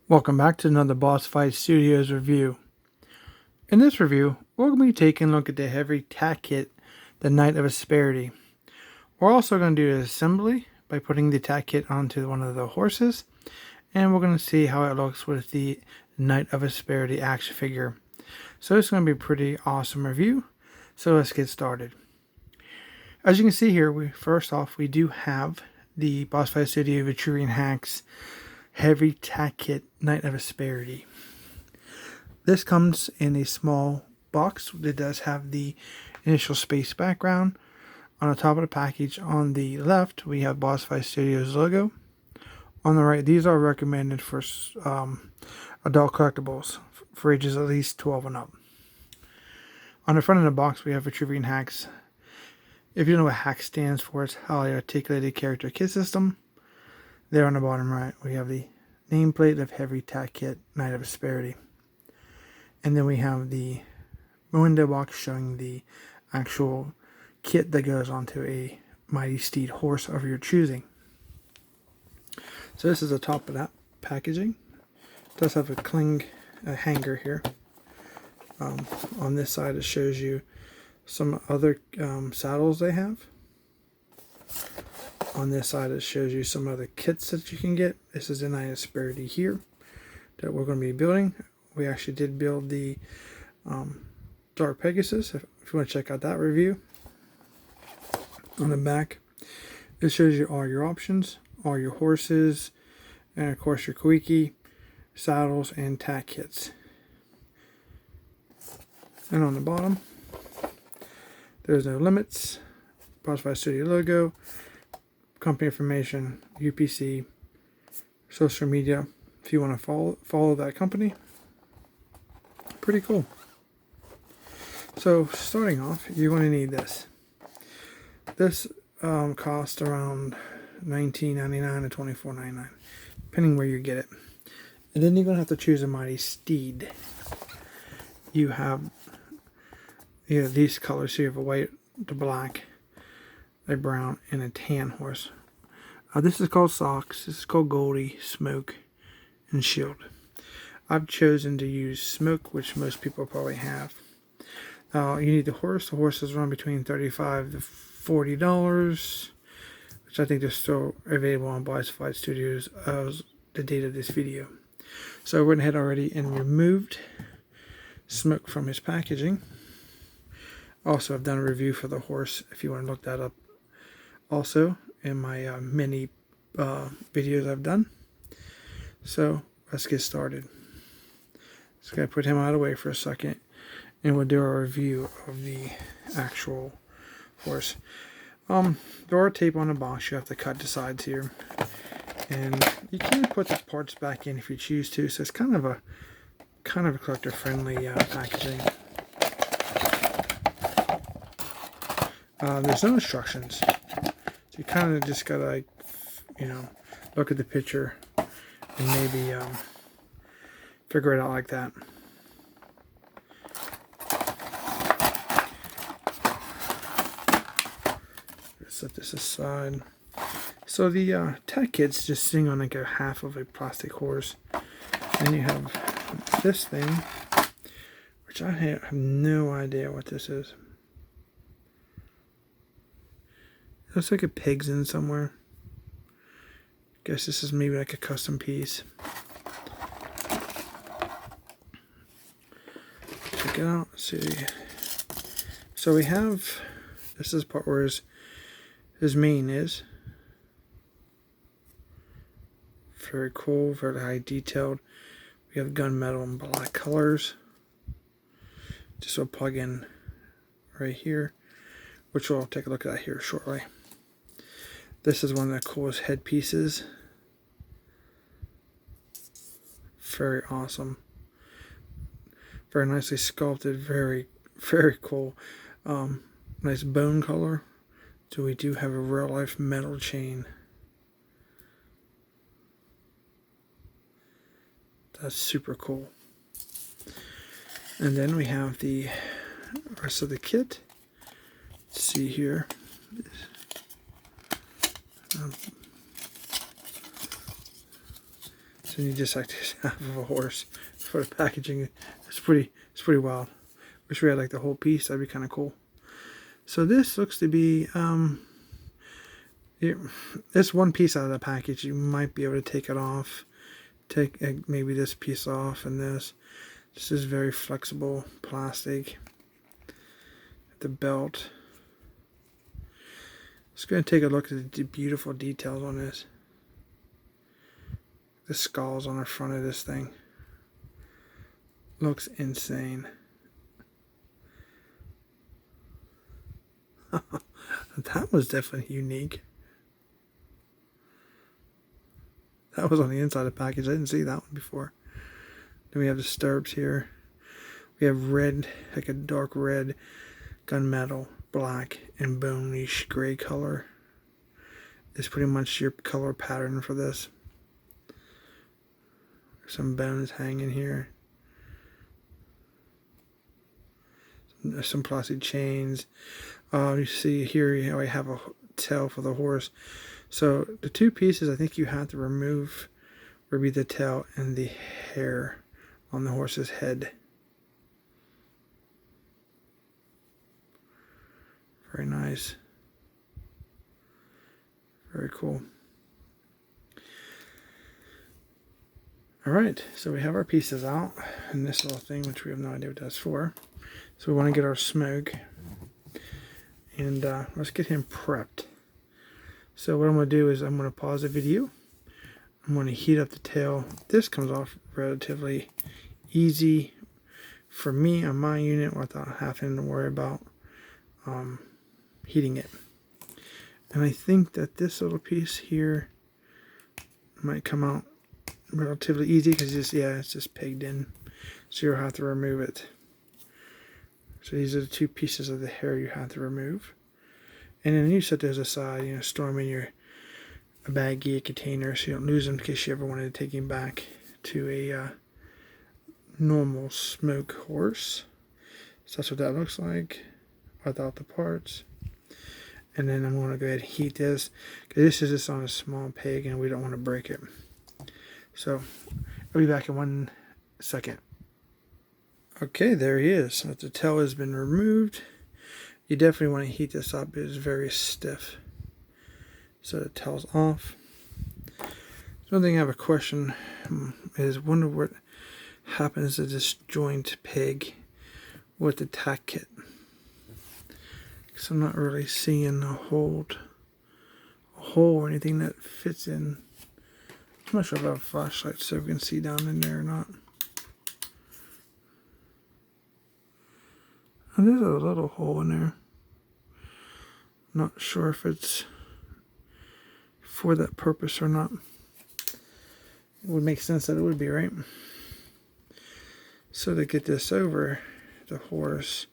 Welcome back to another Bossfight Studios review. In this review, we're going to be taking a look at the heavy tack kit, the Knight of Asperity. We're also going to do the assembly by putting the tack kit onto one of the horses, and we're going to see how it looks with the Knight of Asperity action figure. So it's going to be a pretty awesome review, so let's get started. As you can see here, first off, we do have the Bossfight Studio Vitruvian H.A.C.K.S heavy tack kit Knight of Asperity. This comes in a small box. It does have the initial space background. On the top of the package on the left, we have Bossfight Studios logo. On the right, these are recommended for adult collectibles for ages at least 12 and up. On the front of the box, we have Vitruvian H.A.C.K.S. If you don't know what H.A.C.K.S stands for, it's Highly Articulated Character Kit System. There on the bottom right, we have the nameplate of Heavy Tack Kit Knight of Asperity. And then we have the window box showing the actual kit that goes onto a mighty steed horse of your choosing. So this is the top of that packaging. It does have a hanger here. On this side it shows you some other saddles they have. On this side it shows you some other kits that you can get. This is the Knight of Asperity here that we're going to be building. We actually did build the Dark Pegasus, if you want to check out that review. On the back it shows you all your options, all your horses, and of course your Quickie, saddles, and tack kits. And on the bottom there's no limits, Bossfight Studio logo, company information, UPC, social media, if you want to follow that company. Pretty cool. So starting off, you're going to need this. This costs around $19.99 to $24.99, depending where you get it. And then you're going to have to choose a mighty steed. You have these colors. So you have a white, the black, a brown, and a tan horse. This is called Socks. This is called Goldie, Smoke, and Shield. I've chosen to use Smoke, which most people probably have. You need the horse. The horses run between $35 to $40, which I think they're still available on Bossfight Studios as the date of this video. So I went ahead already and removed Smoke from his packaging. Also, I've done a review for the horse if you want to look that up. Also, in my many videos I've done. So let's get started. Just gotta put him out of the way for a second, and we'll do our review of the actual horse. There are tape on the box. You have to cut the sides here, and you can put the parts back in if you choose to. So it's kind of a collector-friendly packaging. There's no instructions. You kind of just gotta, look at the picture and maybe figure it out like that. Set this aside. So the tack kit's just sitting on like a half of a plastic horse, and you have this thing, which I have no idea what this is. Looks like a pig's in somewhere. Guess this is maybe like a custom piece. Check it out. Let's see. So we have, this is the part where his mane is. Very cool, very high detailed. We have gunmetal and black colors. Just a plug in right here, which we'll take a look at here shortly. This is one of the coolest headpieces. Very awesome. Very nicely sculpted. Very, very cool. Nice bone color. So we do have a real life metal chain. That's super cool. And then we have the rest of the kit. Let's see here. So you just like this half of a horse for the packaging. It's pretty wild. Wish we had like the whole piece. That'd be kind of cool. So this looks to be this one piece out of the package. You might be able to take it off. Take maybe this piece off and this. This is very flexible plastic. The belt. Just going to take a look at the beautiful details on this. The skulls on the front of this thing. Looks insane. That was definitely unique. That was on the inside of the package. I didn't see that one before. Then we have the stirrups here. We have red, like a dark red, gunmetal, black, and bonish gray color. It's pretty much your color pattern for this. Some bones hanging here. Some plastic chains. You see here, I have a tail for the horse. So the two pieces I think you have to remove would be the tail and the hair on the horse's head. Very nice. Very cool. Alright, so we have our pieces out, and this little thing, which we have no idea what that's for. So we want to get our smoke, and let's get him prepped. So what I'm going to do is I'm going to pause the video. I'm going to heat up the tail. This comes off relatively easy for me on my unit without having to worry about heating it. And I think that this little piece here might come out relatively easy because it's just pegged in, so you'll have to remove it. So these are the two pieces of the hair you have to remove. And then you set those aside, store them in a baggie, a container, so you don't lose them in case you ever wanted to take him back to a normal smoke horse. So that's what that looks like without the parts. And then I'm going to go ahead and heat this, because this is just on a small peg and we don't want to break it. So I'll be back in 1 second. Okay, there he is. So the tail has been removed. You definitely want to heat this up. It is very stiff. So the tail's off. One thing I have a question is, wonder what happens to this joint peg with the Tact kit. Because I'm not really seeing a hole or anything that fits in. I'm not sure if I have a flashlight so we can see down in there or not. And there's a little hole in there. Not sure if it's for that purpose or not. It would make sense that it would be, right? So to get this over the horse,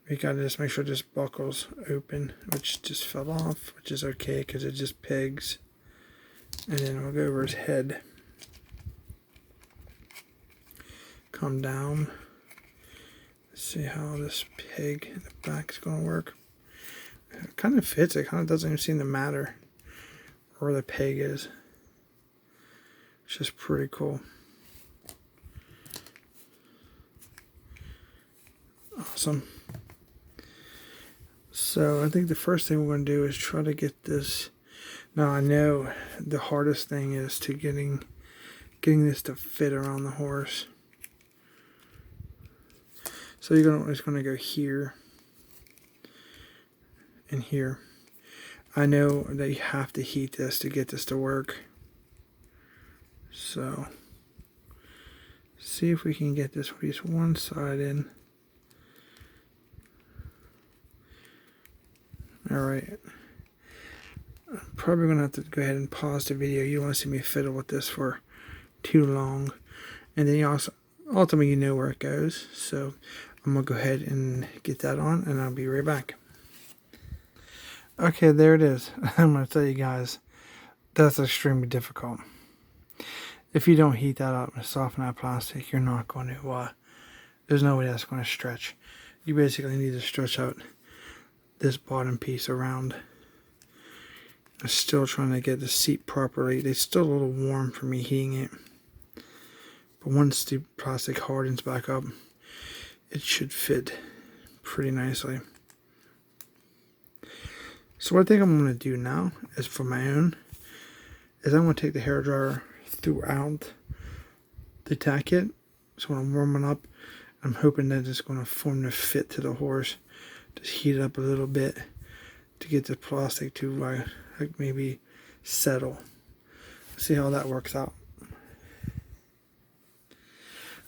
we gotta just make sure this buckle's open, which just fell off, which is okay because it just pegs. And then we'll go over his head. Come down. Let's see how this peg in the back is going to work. It kind of fits. It kind of doesn't even seem to matter where the peg is. It's just pretty cool. Awesome. So I think the first thing we're going to do is try to get this. Now I know the hardest thing is to getting this to fit around the horse. So it's going to go here and here. I know that you have to heat this to get this to work. So see if we can get this piece one side in. Alright. I'm probably going to have to go ahead and pause the video. You don't want to see me fiddle with this for too long. And then you also, ultimately you know where it goes. So I'm going to go ahead and get that on and I'll be right back. Okay, there it is. I'm going to tell you guys, that's extremely difficult. If you don't heat that up and soften that plastic, you're not going to, there's no way that's going to stretch. You basically need to stretch out this bottom piece around. I'm still trying to get the seat properly. It's still a little warm for me heating it. But once the plastic hardens back up, it should fit pretty nicely. So what I think I'm going to do now is for my own, is I'm going to take the hairdryer throughout the tack kit. So when I'm warming up, I'm hoping that it's going to form the fit to the horse. Just heat it up a little bit to get the plastic to like maybe settle. See how that works out.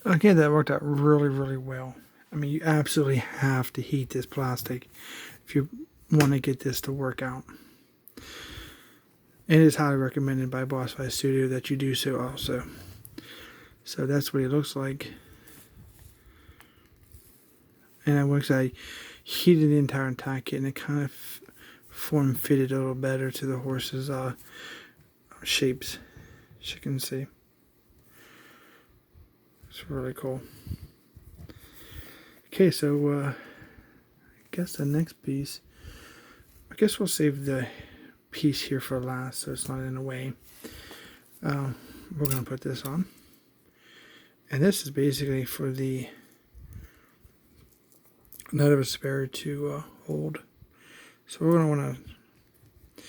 Okay, that worked out really, really well. I mean, you absolutely have to heat this plastic if you want to get this to work out. It is highly recommended by Bossfight Studio that you do so also. So that's what it looks like. And I wish I heated the entire tack kit, and it kind of form fitted a little better to the horse's shapes, as you can see. It's really cool. Okay, so I guess the next piece, I guess we'll save the piece here for last so it's not in the way. We're going to put this on. And this is basically for the nut of Asperity to hold. So we're going to want to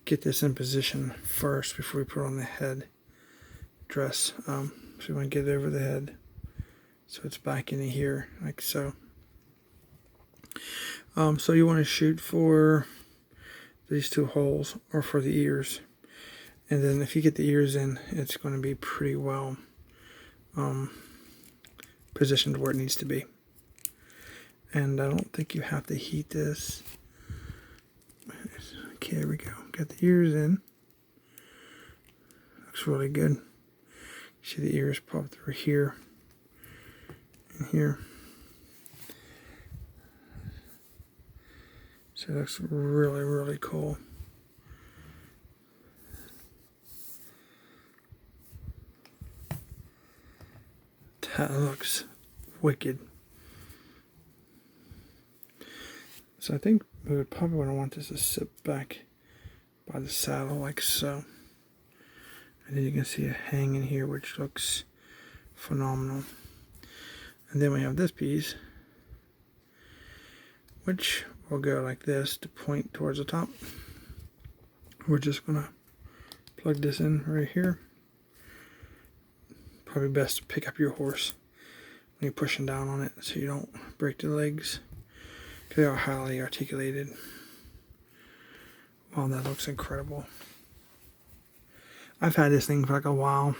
get this in position first before we put on the head dress. So we want to get it over the head so it's back into here like so. So you want to shoot for these two holes or for the ears, and then if you get the ears in, it's going to be pretty well positioned where it needs to be. And I don't think you have to heat this. Okay, there we go. Got the ears in. Looks really good. See the ears pop through here and here. So it looks really, really cool. That looks wicked. So I think we would probably want this to sit back by the saddle like so. And then you can see a hang in here which looks phenomenal. And then we have this piece which will go like this to point towards the top. We're just going to plug this in right here. Probably best to pick up your horse when you're pushing down on it so you don't break the legs, because they are highly articulated. Wow, that looks incredible. I've had this thing for like a while.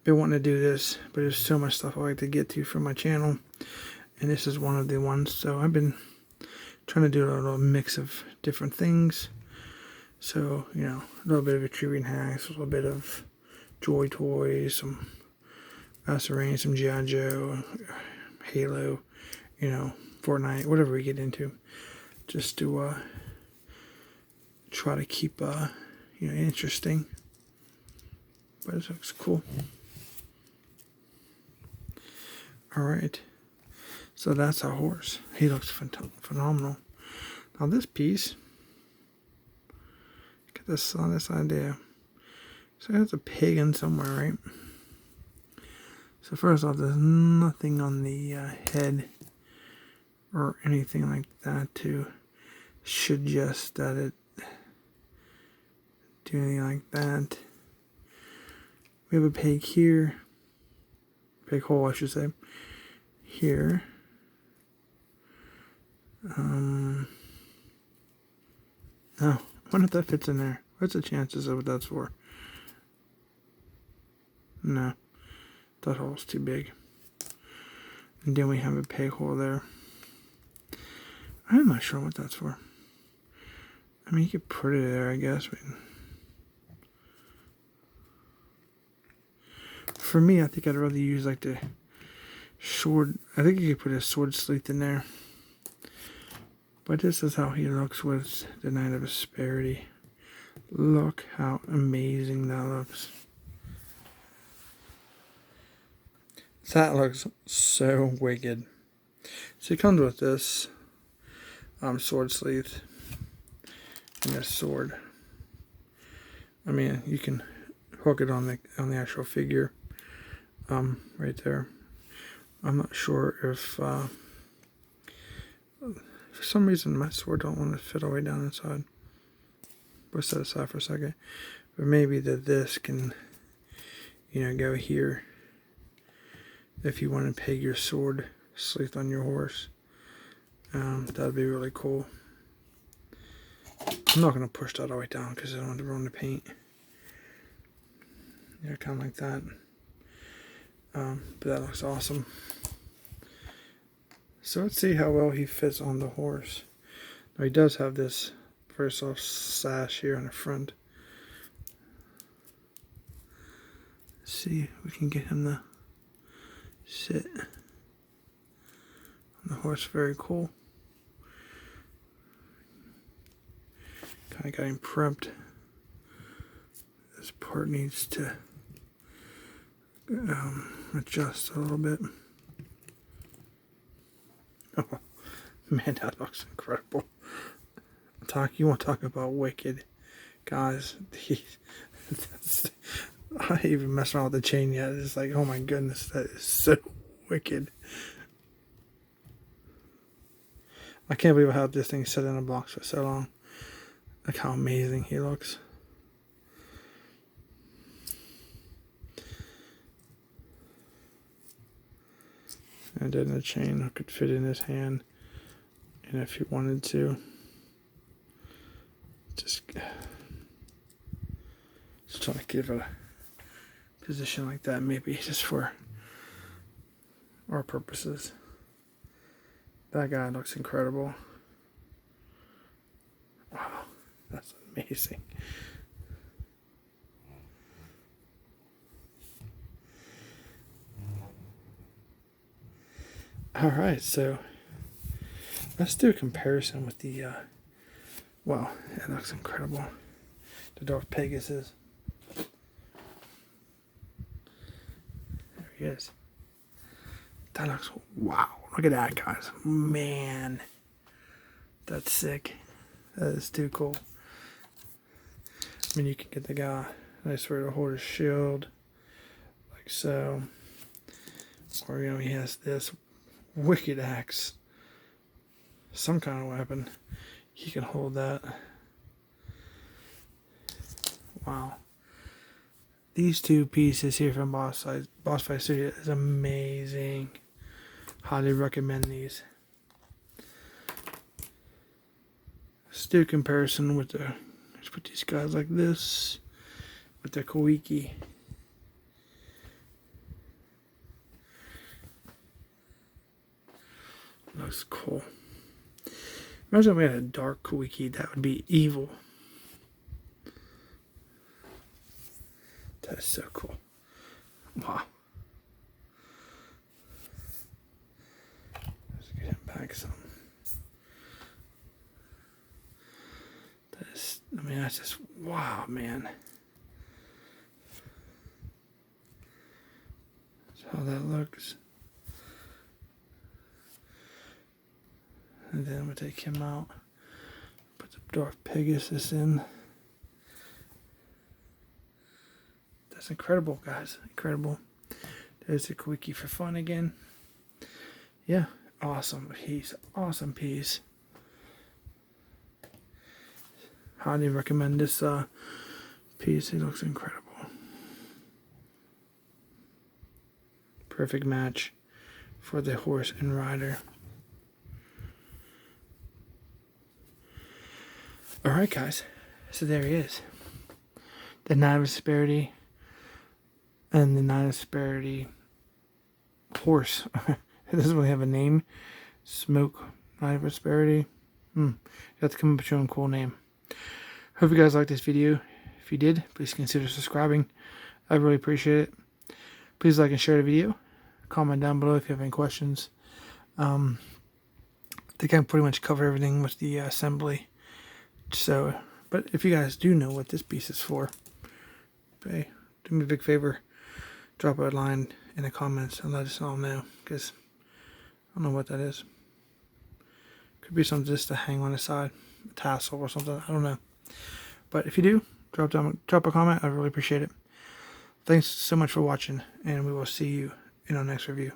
Been wanting to do this, but there's so much stuff I like to get to for my channel, and this is one of the ones. So I've been trying to do a little mix of different things. So, you know, a little bit of Vitruvian hacks, a little bit of Joy Toys, some Asperity, some G.I. Joe, Halo, you know, Fortnite, whatever we get into, just to try to keep you know, interesting. But it looks cool. All right, so that's our horse. He looks phenomenal. Now this piece, get this on this idea. So there's a pig in somewhere, right? So first off, there's nothing on the head or anything like that to suggest that it do anything like that. We have a pig here, pig hole I should say, here. No, I wonder if that fits in there. What's the chances of what that's for? No, that hole's too big. And then we have a peg hole there. I'm not sure what that's for. I mean, you could put it there, I guess. But for me, I think I'd rather use like the sword. I think you could put a sword sleuth in there. But this is how he looks with the Knight of Asperity. Look how amazing that looks. That looks so wicked. So it comes with this sword sleeve and this sword. I mean, you can hook it on the actual figure. right there. I'm not sure if for some reason my sword don't want to fit all the way down inside. We'll set it aside for a second. But maybe this can, you know, go here if you want to peg your sword sleuth on your horse. That'd be really cool. I'm not going to push that all the way down because I don't want to ruin the paint. Yeah, kind of like that. But that looks awesome. So let's see how well he fits on the horse. Now he does have this very soft sash here on the front. Let's see if we can get him to sit on the horse. Very cool. Kind of got him prepped. This part needs to adjust a little bit. Oh, man, that looks incredible. You want to talk about wicked, guys? I ain't even messed around with the chain yet. It's like, oh my goodness, that is so wicked. I can't believe how this thing sat in a box for so long. Look how amazing he looks. And then the chain could fit in his hand, and if he wanted to, just try to give it a position like that, maybe just for our purposes. That guy looks incredible. Wow, that's amazing. Alright, so let's do a comparison with the, wow, that looks incredible. The dwarf Pegasus. There he is. That looks, wow, look at that, guys. Man, that's sick. That is too cool. I mean, you can get the guy nice way to hold his shield, like so. Or, you know, he has this wicked axe, some kind of weapon. He can hold that. Wow. These two pieces here from Bossfight Studio is amazing. Highly recommend these. Let's do a comparison with the, let's put these guys like this with the H.A.C.K.S. Looks cool. Imagine if we had a dark H.A.C.K.S, that would be evil. That is so cool. Wow. Let's get him back some. That is, I mean, that's just, wow, man. That's how that looks. And then I'm going to take him out, put the dwarf Pegasus in. That's incredible, guys. Incredible. There's a quickie for fun again. Yeah, awesome piece. Awesome piece. Highly recommend this piece. It looks incredible. Perfect match for the horse and rider. Alright, guys, so there he is. The Knight of Asperity and the Knight of Asperity horse. It doesn't really have a name. Smoke, Knight of Asperity. You have to come up with your own cool name. Hope you guys liked this video. If you did, please consider subscribing. I really appreciate it. Please like and share the video. Comment down below if you have any questions. I think I pretty much cover everything with the assembly. So, but if you guys do know what this piece is for, hey, do me a big favor, drop a line in the comments and let us all know, because I don't know what that is. Could be something just to hang on the side, a tassel or something, I don't know. But if you do, drop a comment, I really appreciate it. Thanks so much for watching, and we will see you in our next review.